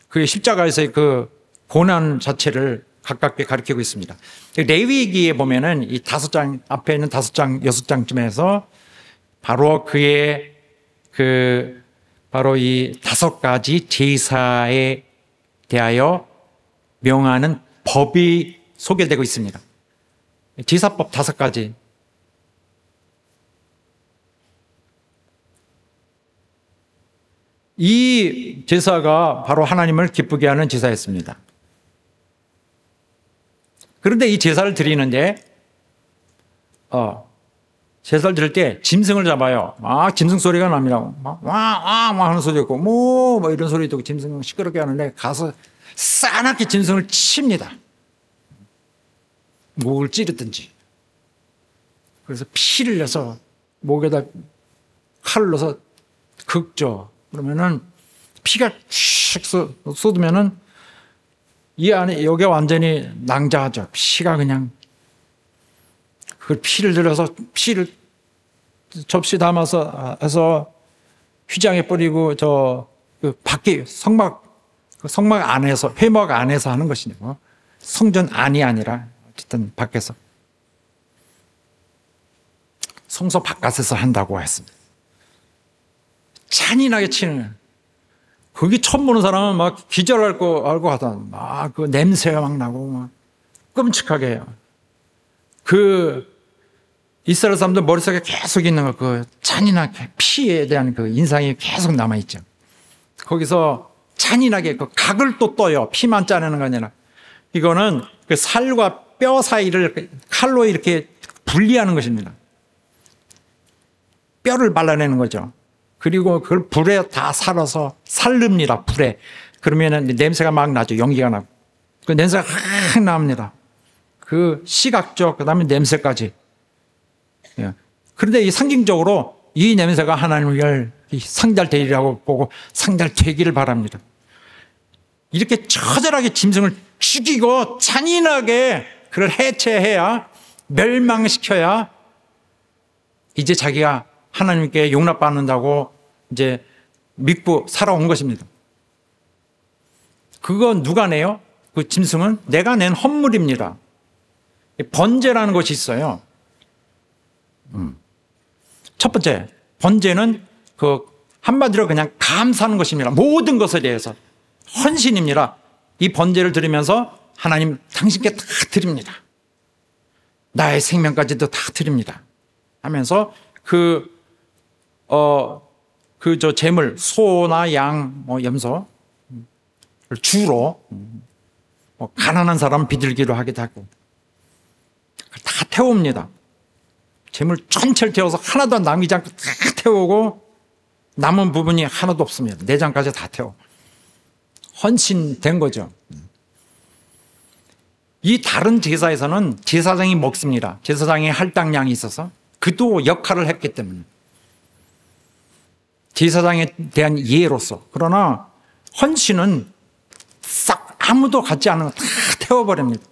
그의 십자가에서의 그 고난 자체를 가깝게 가리키고 있습니다. 레위기에 보면은 이 5장 앞에 있는 5장 6장쯤에서 바로 그의 바로 이 5가지 제사에 대하여 명하는 법이 소개되고 있습니다. 제사법 5가지. 이 제사가 바로 하나님을 기쁘게 하는 제사였습니다. 그런데 이 제사를 드리는데 제사를 드릴 때 짐승을 잡아요. 막 짐승 소리가 납니다. 막 하는 소리 있고 뭐 이런 소리도 있고 짐승 시끄럽게 하는데 가서 싸납게 짐승을 칩니다. 목을 찌르든지. 그래서 피를 내서 목에다 칼을 넣어서 긁죠. 그러면은 피가 슉 쏟으면은 이 안에 여기 완전히 낭자하죠. 피가 그냥 그 피를 들여서 피를 접시 담아서 해서 휘장에 뿌리고 그 밖에 성막 안에서 회막 안에서 하는 것이고 성전 안이 아니라 어쨌든 밖에서 성소 바깥에서 한다고 했습니다. 잔인하게 치는 거예요. 거기 처음 보는 사람은 막 기절할 거 알고 하다 막 그 냄새가 막 나고 막 끔찍하게 해요. 그 이스라엘 사람들 머릿속에 계속 있는 거 그 잔인하게 피에 대한 그 인상이 계속 남아 있죠. 거기서 잔인하게 그 각을 또 떠요. 피만 짜내는 거 아니라 이거는 그 살과 뼈 사이를 칼로 이렇게 분리하는 것입니다. 뼈를 발라내는 거죠. 그리고 그걸 불에 다 살아서 살릅니다. 불에. 그러면은 냄새가 막 나죠. 연기가 나고. 그 냄새가 확 납니다. 그 시각적, 그 다음에 냄새까지. 예. 그런데 이 상징적으로 이 냄새가 하나님을 상달되리라고 보고 상달되기를 바랍니다. 이렇게 처절하게 짐승을 죽이고 잔인하게 그를 해체해야 멸망시켜야 이제 자기가 하나님께 용납받는다고 이제 믿고 살아온 것입니다. 그건 누가 내요? 그 짐승은 내가 낸 헌물입니다. 번제라는 것이 있어요. 첫 번째, 번제는 그 한마디로 그냥 감사하는 것입니다. 모든 것에 대해서 헌신입니다. 이 번제를 드리면서 하나님 당신께 다 드립니다. 나의 생명까지도 다 드립니다. 하면서 제물, 소나 양, 염소, 주로, 가난한 사람 비둘기로 하기도 하고, 다 태웁니다. 제물 전체를 태워서 하나도 남기지 않고 다 태우고, 남은 부분이 하나도 없습니다. 내장까지 다 태워. 헌신된 거죠. 이 다른 제사에서는 제사장이 먹습니다. 제사장이 할당량이 있어서 그도 역할을 했기 때문에. 제사장에 대한 이해로서. 그러나 헌신은 싹 아무도 갖지 않은 거 다 태워버립니다.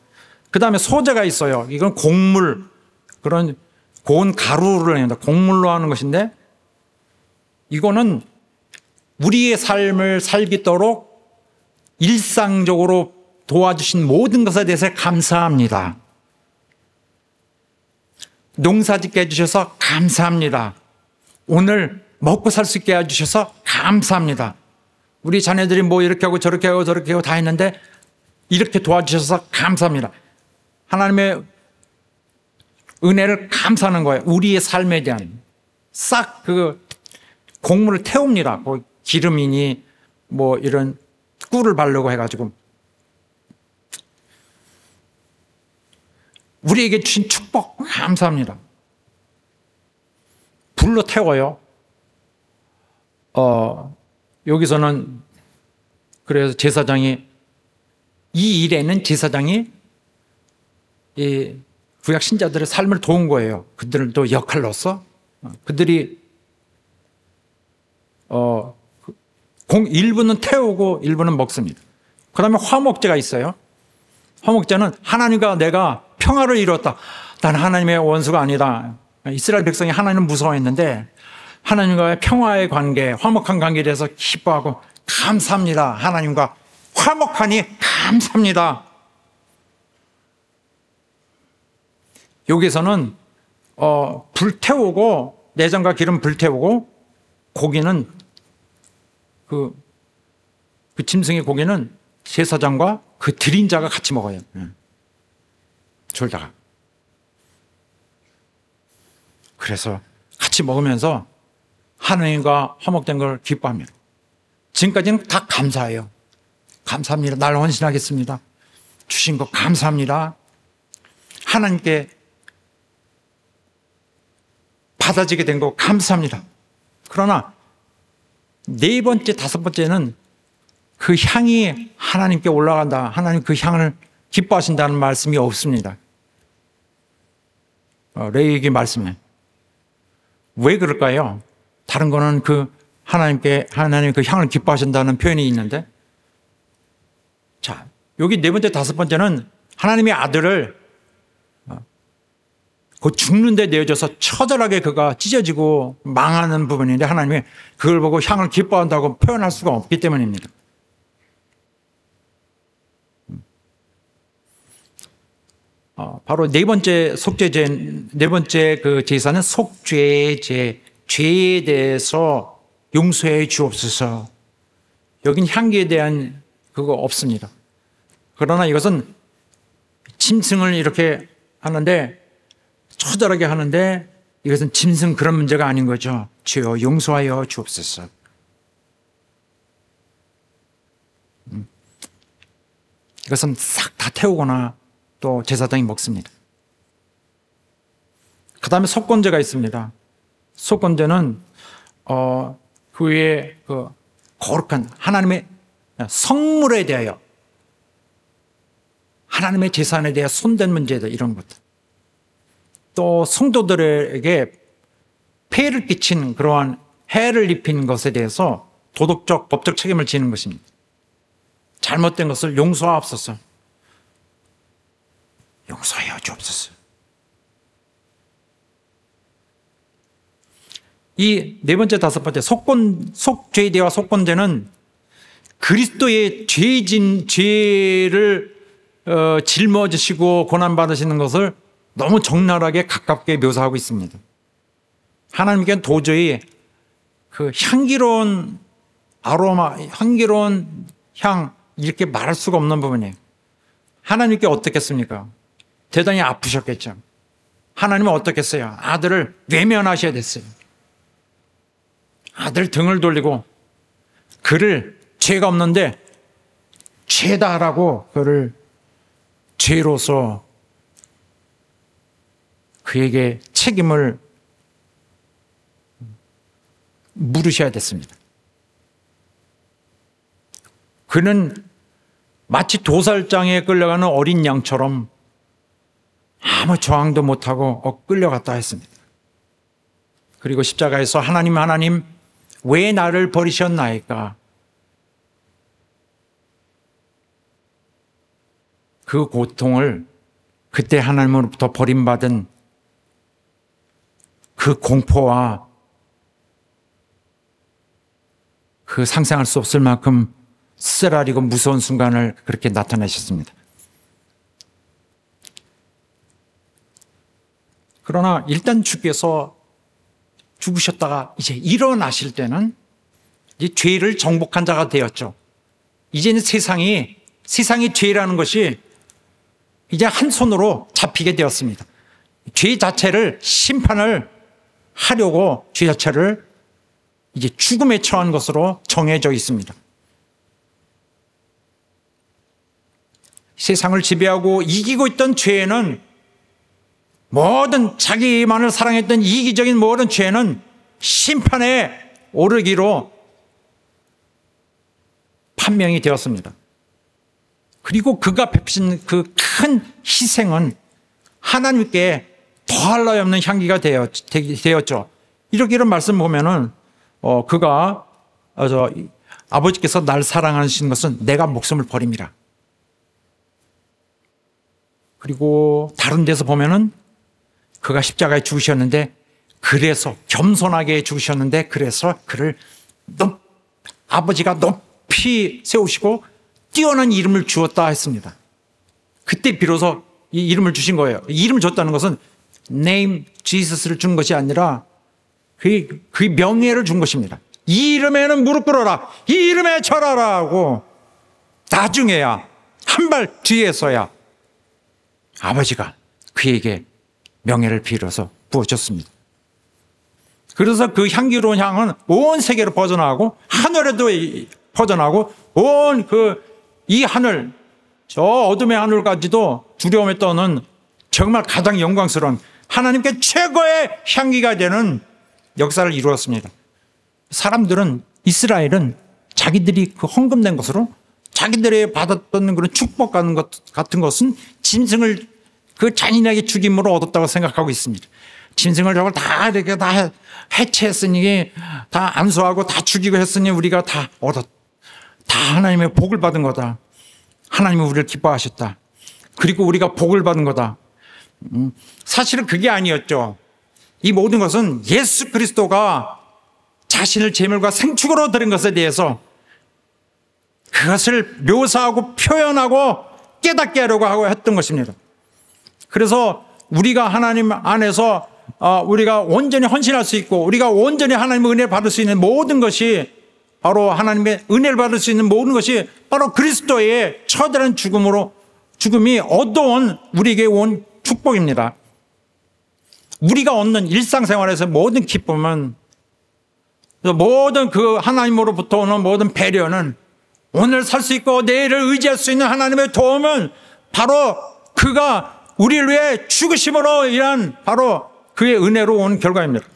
그 다음에 소제가 있어요. 이건 곡물, 그런 고운 가루를 냅니다. 곡물로 하는 것인데 이거는 우리의 삶을 살기도록 일상적으로 도와주신 모든 것에 대해서 감사합니다. 농사짓게 해주셔서 감사합니다. 오늘 먹고 살 수 있게 해주셔서 감사합니다. 우리 자녀들이 뭐 이렇게 하고 저렇게 하고 저렇게 하고 다 했는데 이렇게 도와주셔서 감사합니다. 하나님의 은혜를 감사하는 거예요. 우리의 삶에 대한 싹 그 곡물을 태웁니다. 뭐 기름이니 뭐 이런 꿀을 바르고 해가지고 우리에게 주신 축복 감사합니다. 불로 태워요. 여기서는 그래서 제사장이 이 일에는 제사장이 이 구약 신자들의 삶을 도운 거예요. 그들도 역할로서 그들이 일부는 태우고 일부는 먹습니다. 그 다음에 화목제가 있어요. 화목제는 하나님과 내가 평화를 이루었다. 난 하나님의 원수가 아니다. 이스라엘 백성이 하나님을 무서워했는데 하나님과의 평화의 관계, 화목한 관계에 대해서 기뻐하고 감사합니다. 하나님과 화목하니 감사합니다. 여기서는 불태우고 내장과 기름 불태우고 고기는 그 짐승의 고기는 제사장과 그 드린 자가 같이 먹어요. 졸다가. 그래서 같이 먹으면서 하나님과 화목된 걸 기뻐합니다. 지금까지는 다 감사해요. 감사합니다. 날 헌신하겠습니다. 주신 거 감사합니다. 하나님께 받아지게 된 거 감사합니다. 그러나 네 번째, 다섯 번째는 그 향이 하나님께 올라간다. 하나님 그 향을 기뻐하신다는 말씀이 없습니다. 레위기 말씀에. 왜 그럴까요? 다른 거는 그 하나님 그 향을 기뻐하신다는 표현이 있는데, 자, 여기 네 번째, 다섯 번째는 하나님의 아들을 그 죽는데 내어져서 처절하게 그가 찢어지고 망하는 부분인데 하나님이 그걸 보고 향을 기뻐한다고 표현할 수가 없기 때문입니다. 바로 네 번째 네 번째 그 제사는 속죄제, 죄에 대해서 용서해 주옵소서. 여긴 향기에 대한 그거 없습니다. 그러나 이것은 짐승을 이렇게 하는데 처절하게 하는데 이것은 짐승 그런 문제가 아닌 거죠. 주여 용서하여 주옵소서. 이것은 싹 다 태우거나 또 제사장이 먹습니다. 그 다음에 속건제가 있습니다. 속건제는 그 외에 그 거룩한 하나님의 성물에 대하여 하나님의 재산에 대해 손댄 문제들 이런 것들 또 성도들에게 폐해를 끼친 그러한 해를 입힌 것에 대해서 도덕적 법적 책임을 지는 것입니다. 잘못된 것을 용서하옵소서. 용서하여 주옵소서. 이 네 번째, 다섯 번째 속죄대와 속건제는 그리스도의 죄를 짊어지시고 고난받으시는 것을 너무 적나라하게 가깝게 묘사하고 있습니다. 하나님께는 도저히 그 향기로운 아로마, 향기로운 향 이렇게 말할 수가 없는 부분이에요. 하나님께 어떻겠습니까? 대단히 아프셨겠죠. 하나님은 어떻겠어요? 아들을 외면하셔야 됐어요. 아들 등을 돌리고 그를 죄가 없는데 죄다라고 그를 죄로서 그에게 책임을 물으셔야 됐습니다. 그는 마치 도살장에 끌려가는 어린 양처럼 아무 저항도 못하고 끌려갔다 했습니다. 그리고 십자가에서 하나님 왜 나를 버리셨나이까? 그 고통을 그때 하나님으로부터 버림받은 그 공포와 그 상상할 수 없을 만큼 쓰라리고 무서운 순간을 그렇게 나타내셨습니다. 그러나 일단 주께서 죽으셨다가 이제 일어나실 때는 이제 죄를 정복한 자가 되었죠. 이제는 세상이 죄라는 것이 이제 한 손으로 잡히게 되었습니다. 죄 자체를 심판을 하려고 죄 자체를 이제 죽음에 처한 것으로 정해져 있습니다. 세상을 지배하고 이기고 있던 죄는 모든 자기만을 사랑했던 이기적인 모든 죄는 심판에 오르기로 판명이 되었습니다. 그리고 그가 베푸신 그 큰 희생은 하나님께 더할 나위 없는 향기가 되었죠. 이런 말씀 보면은 그가 아버지께서 날 사랑하시는 것은 내가 목숨을 버립니다. 그리고 다른 데서 보면은 그가 십자가에 죽으셨는데 그래서 겸손하게 죽으셨는데 그래서 그를 아버지가 높이 세우시고 뛰어난 이름을 주었다 했습니다. 그때 비로소 이 이름을 주신 거예요. 이름을 줬다는 것은 name Jesus를 준 것이 아니라 그 명예를 준 것입니다. 이 이름에는 무릎 꿇어라. 이 이름에 절하라 하고 나중에야 한 발 뒤에서야 아버지가 그에게 명예를 빌어서 부어줬습니다. 그래서 그 향기로운 향은 온 세계로 퍼져나가고 하늘에도 퍼져나가고 온 이 하늘, 저 어둠의 하늘까지도 두려움에 떠는 정말 가장 영광스러운 하나님께 최고의 향기가 되는 역사를 이루었습니다. 사람들은 이스라엘은 자기들이 그 헌금된 것으로 자기들이 받았던 그런 축복 같은 것은 짐승을 그 잔인하게 죽임으로 얻었다고 생각하고 있습니다. 짐승을 저걸 다 이렇게 다 해체했으니 다 안수하고 다 죽이고 했으니 우리가 다 하나님의 복을 받은 거다. 하나님이 우리를 기뻐하셨다. 그리고 우리가 복을 받은 거다. 사실은 그게 아니었죠. 이 모든 것은 예수 그리스도가 자신을 제물과 생축으로 드린 것에 대해서 그것을 묘사하고 표현하고 깨닫게 하려고 하고 했던 것입니다. 그래서 우리가 하나님 안에서 우리가 온전히 헌신할 수 있고 우리가 온전히 하나님의 은혜를 받을 수 있는 모든 것이 바로 하나님의 은혜를 받을 수 있는 모든 것이 바로 그리스도의 처절한 죽음이 얻어온 우리에게 온 축복입니다. 우리가 얻는 일상생활에서 모든 기쁨은 모든 그 하나님으로부터 오는 모든 배려는 오늘 살 수 있고 내일을 의지할 수 있는 하나님의 도움은 바로 그가 우리를 위해 죽으심으로 인한 바로 그의 은혜로 온 결과입니다.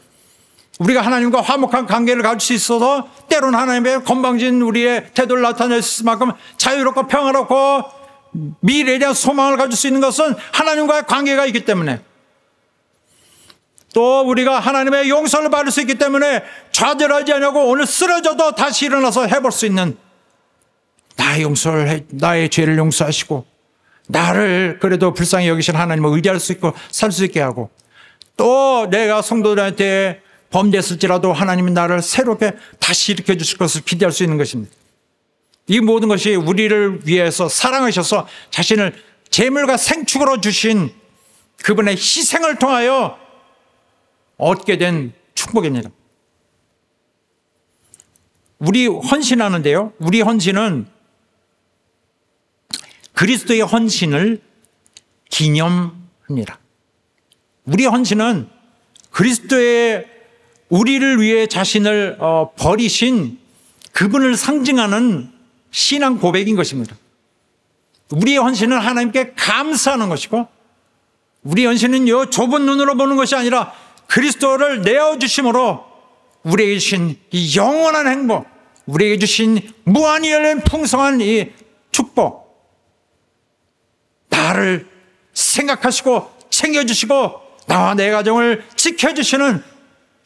우리가 하나님과 화목한 관계를 가질 수 있어서 때로는 하나님의 건방진 우리의 태도를 나타낼 수 있을 만큼 자유롭고 평화롭고 미래에 대한 소망을 가질 수 있는 것은 하나님과의 관계가 있기 때문에 또 우리가 하나님의 용서를 받을 수 있기 때문에 좌절하지 않고 오늘 쓰러져도 다시 일어나서 해볼 수 있는 나의 죄를 용서하시고 나를 그래도 불쌍히 여기신 하나님을 의지할 수 있고 살 수 있게 하고 또 내가 성도들한테 범죄했을지라도 하나님이 나를 새롭게 다시 일으켜 주실 것을 기대할 수 있는 것입니다. 이 모든 것이 우리를 위해서 사랑하셔서 자신을 제물과 생축으로 주신 그분의 희생을 통하여 얻게 된 축복입니다. 우리 헌신하는데요. 우리 헌신은 그리스도의 헌신을 기념합니다. 우리 헌신은 그리스도의 우리를 위해 자신을 버리신 그분을 상징하는 신앙 고백인 것입니다. 우리의 헌신은 하나님께 감사하는 것이고 우리의 헌신은 이 좁은 눈으로 보는 것이 아니라 그리스도를 내어주심으로 우리에게 주신 이 영원한 행복, 우리에게 주신 무한히 열린 풍성한 이 축복, 나를 생각하시고 챙겨주시고 나와 내 가정을 지켜주시는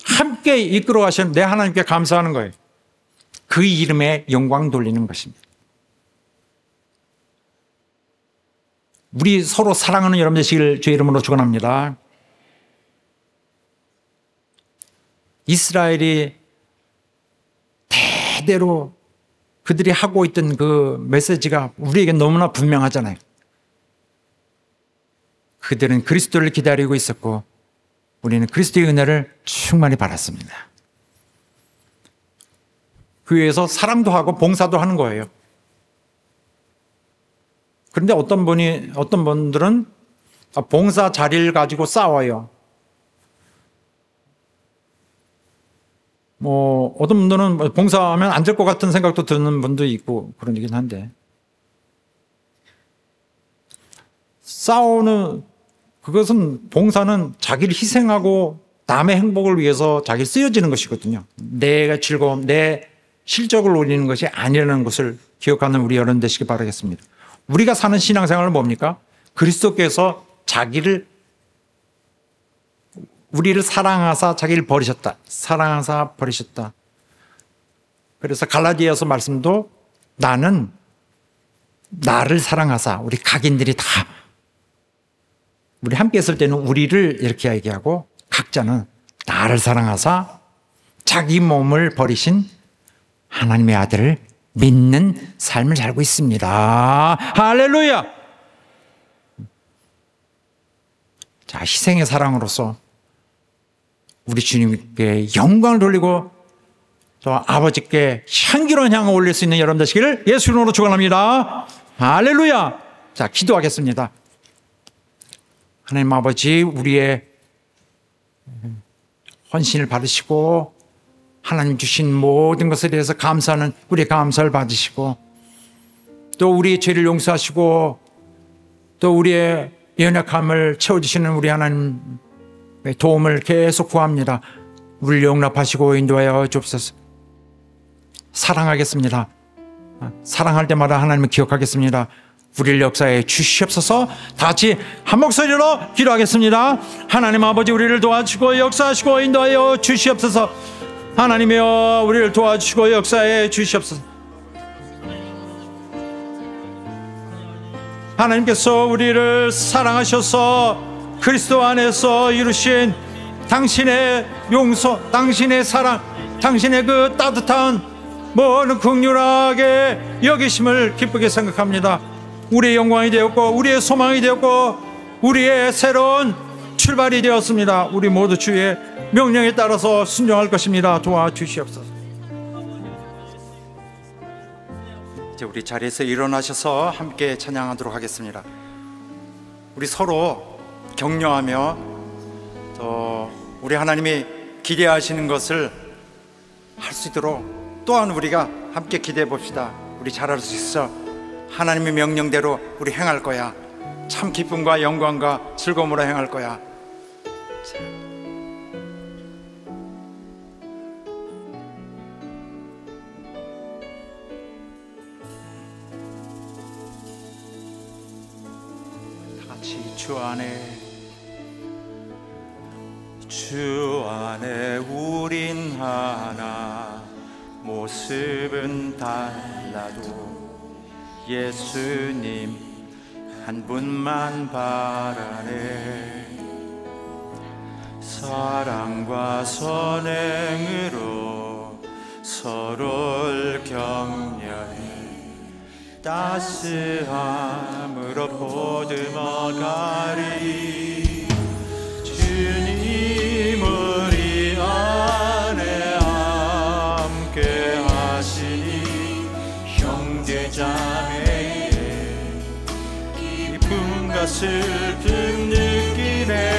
함께 이끌어 가시는 내 하나님께 감사하는 거예요. 그 이름에 영광 돌리는 것입니다. 우리 서로 사랑하는 여러분 되시길 주의 이름으로 축원합니다. 이스라엘이 대대로 그들이 하고 있던 그 메시지가 우리에게 너무나 분명하잖아요. 그들은 그리스도를 기다리고 있었고 우리는 그리스도의 은혜를 충만히 받았습니다. 그 위해서 사랑도 하고 봉사도 하는 거예요. 그런데 어떤 분들은 봉사 자리를 가지고 싸워요. 어떤 분들은 봉사하면 안 될 것 같은 생각도 드는 분도 있고 그러긴 한데 그것은 봉사는 자기를 희생하고 남의 행복을 위해서 자기를 쓰여지는 것이거든요. 내가 즐거움, 내 실적을 올리는 것이 아니라는 것을 기억하는 우리 여러분 되시기 바라겠습니다. 우리가 사는 신앙생활은 뭡니까? 그리스도께서 우리를 사랑하사 자기를 버리셨다. 사랑하사 버리셨다. 그래서 갈라디아서 말씀도 나는 나를 사랑하사, 우리 각인들이 다 우리 함께 있을 때는 우리를 이렇게 얘기하고 각자는 나를 사랑하사 자기 몸을 버리신 하나님의 아들을 믿는 삶을 살고 있습니다. 할렐루야! 자, 희생의 사랑으로서 우리 주님께 영광을 돌리고 또 아버지께 향기로운 향을 올릴 수 있는 여러분 되시기를 예수 이름으로 축원합니다. 할렐루야! 자, 기도하겠습니다. 하나님 아버지, 우리의 헌신을 받으시고 하나님 주신 모든 것에 대해서 감사하는 우리의 감사를 받으시고 또 우리의 죄를 용서하시고 또 우리의 연약함을 채워주시는 우리 하나님의 도움을 계속 구합니다. 우리를 용납하시고 인도하여 주옵소서. 사랑하겠습니다. 사랑할 때마다 하나님을 기억하겠습니다. 우리를 역사에 주시옵소서. 다 같이 한 목소리로 기도하겠습니다. 하나님 아버지, 우리를 도와주시고 역사하시고 인도하여 주시옵소서. 하나님이여, 우리를 도와주시고 역사에 주시옵소서. 하나님께서 우리를 사랑하셔서 그리스도 안에서 이루신 당신의 용서, 당신의 사랑, 당신의 그 따뜻한 모든 긍휼하게 여기심을 기쁘게 생각합니다. 우리의 영광이 되었고 우리의 소망이 되었고 우리의 새로운 출발이 되었습니다. 우리 모두 주의 명령에 따라서 순종할 것입니다. 도와주시옵소서. 이제 우리 자리에서 일어나셔서 함께 찬양하도록 하겠습니다. 우리 서로 격려하며 또 우리 하나님이 기대하시는 것을 할 수 있도록 또한 우리가 함께 기대해 봅시다. 우리 잘할 수 있어. 하나님의 명령대로 우리 행할 거야. 참 기쁨과 영광과 즐거움으로 행할 거야. 다 같이 주 안에 우린 하나, 모습은 달라도 예수님 한 분만 바라네. 사랑과 선행으로 서로를 격려해 따스함으로 보듬어가리. 주님 우리 안에 함께 하시니 형제자매의 기쁨과 슬픔 느끼네.